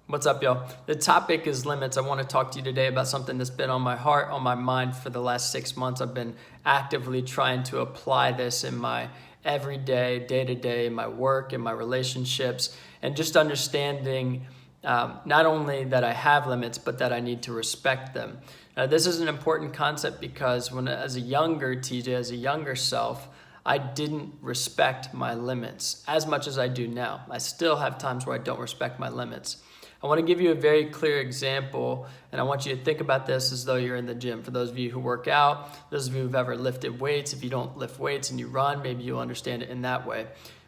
What's up, y'all? The topic is limits. I want to talk to you today about something that's been on my heart, on my mind for the last 6 months. I've been actively trying to apply this in my everyday, day-to-day, my work, in my relationships, and just understanding not only that I have limits, but that I need to respect them. This is an important concept because as a younger TJ, as a younger self, I didn't respect my limits as much as I do now. I still have times where I don't respect my limits. I want to give you a very clear example, and I want you to think about this as though you're in the gym. For those of you who work out, those of you who've ever lifted weights, if you don't lift weights and you run, maybe you'll understand it in that way.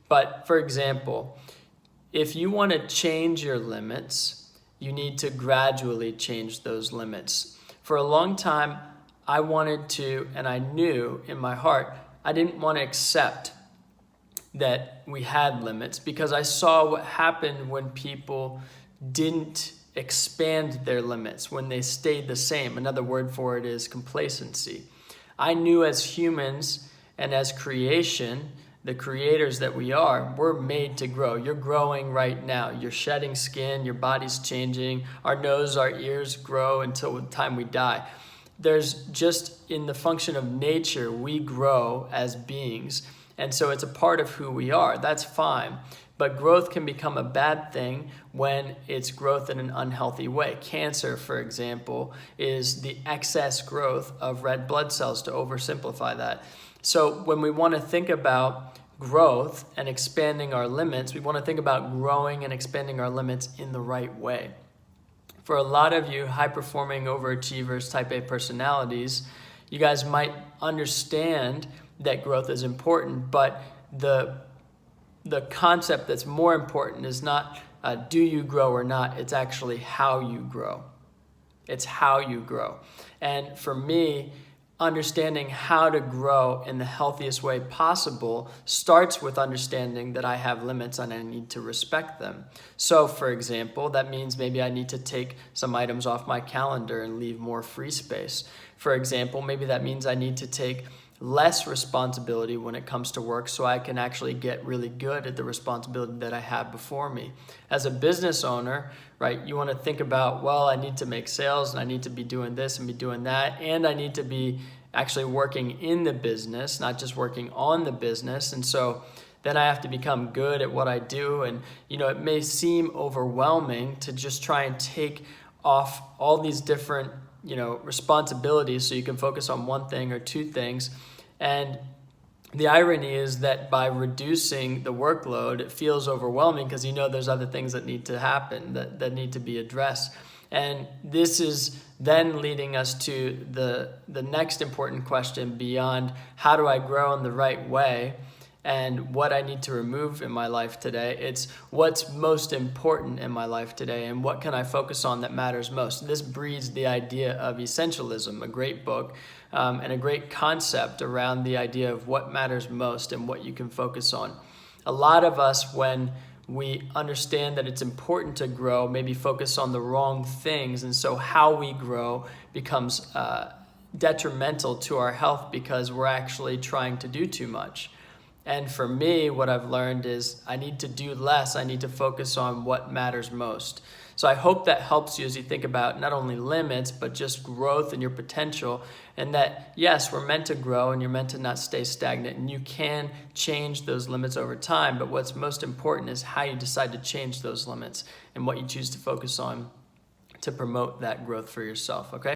But for example, if you want to change your limits, you need to gradually change those limits. For a long time, I wanted to, and I knew in my heart, I didn't want to accept that we had limits because I saw what happened when people didn't expand their limits, when they stayed the same. Another word for it is complacency. I knew as humans and as creation, the creators that we are, we're made to grow. You're growing right now. You're shedding skin, your body's changing, our nose, our ears grow until the time we die. There's just in the function of nature, we grow as beings. And so it's a part of who we are. That's fine. But growth can become a bad thing when it's growth in an unhealthy way. Cancer, for example, is the excess growth of red blood cells, to oversimplify that. So when we want to think about growth and expanding our limits, we want to think about growing and expanding our limits in the right way. For a lot of you high-performing overachievers, type A personalities, you guys might understand that growth is important, but the concept that's more important is not do you grow or not, it's actually how you grow. It's how you grow. And for me, understanding how to grow in the healthiest way possible starts with understanding that I have limits and I need to respect them. So for example, that means maybe I need to take some items off my calendar and leave more free space. For example, maybe that means I need to take less responsibility when it comes to work so I can actually get really good at the responsibility that I have before me. As a business owner, right, you want to think about, well, I need to make sales and I need to be doing this and be doing that, and I need to be actually working in the business, not just working on the business. And so then I have to become good at what I do. And, it may seem overwhelming to just try and take off all these different responsibilities so you can focus on one thing or two things. And the irony is that by reducing the workload, it feels overwhelming because there's other things that need to happen, that need to be addressed. And this is then leading us to the next important question beyond how do I grow in the right way and what I need to remove in my life today. It's what's most important in my life today and what can I focus on that matters most. This breeds the idea of essentialism, a great book and a great concept around the idea of what matters most and what you can focus on. A lot of us, when we understand that it's important to grow, maybe focus on the wrong things, and so how we grow becomes detrimental to our health because we're actually trying to do too much. And for me, what I've learned is I need to do less. I need to focus on what matters most. So I hope that helps you as you think about not only limits, but just growth and your potential. And that, yes, we're meant to grow and you're meant to not stay stagnant. And you can change those limits over time. But what's most important is how you decide to change those limits and what you choose to focus on to promote that growth for yourself, okay?